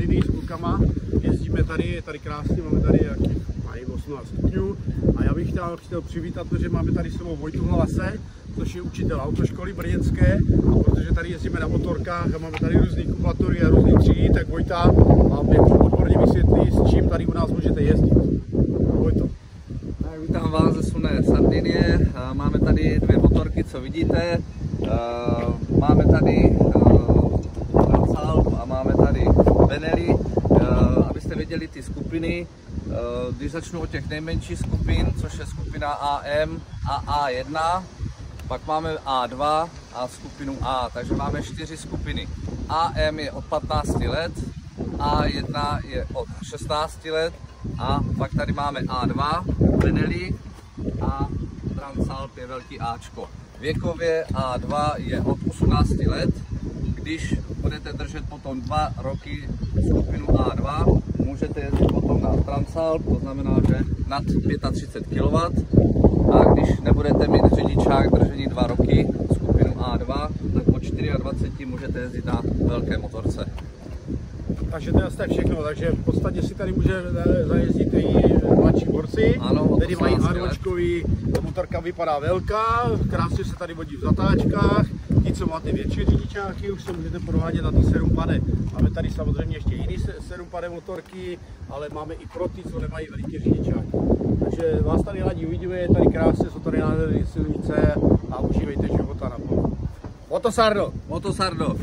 Sardinii s klukama. Jezdíme tady krásně, máme tady jakých 18 stupňů. A já bych chtěl přivítat, protože máme tady s sebou Vojtu Hlase, což je učitel autoškoly brněnské. A protože tady jezdíme na motorkách a máme tady různé kubatury a různé třídy, tak Vojta vám odborně vysvětlí, s čím tady u nás můžete jezdit. Vojto. Vítám vás ze slunné Sardinie. Máme tady dvě motorky, co vidíte. Máme tady Transalp a máme tady Benelli. Abyste věděli ty skupiny, když začnu od těch nejmenších skupin, což je skupina AM a A1, pak máme A2 a skupinu A, takže máme 4 skupiny. AM je od 15 let, A1 je od 16 let a pak tady máme A2, Benelli a Transalp je velký Ačko. Věkově A2 je od 18 let. Když budete držet potom 2 roky skupinu A2, můžete jezdit potom na Transalp, to znamená, že nad 35 kW. A když nebudete mít řidičák držení 2 roky skupinu A2, tak po 24 můžete jezdit na velké motorce. Takže to je asi tak všechno, takže v podstatě si tady může zajezdit i mladší borci, který mají A2, motorka vypadá velká, krásně se tady vodí v zatáčkách, ti, co máte větší řidičáky, už se můžete provádět na ty 7pade. Máme tady samozřejmě ještě jiný 7pade motorky, ale máme i pro ty, co nemají veliké řidičáky. Takže vás tady rádi uvidíme, je tady krásně, jsou tady nádherné silnice a užívejte života naplno. Motosardo! Motosardo!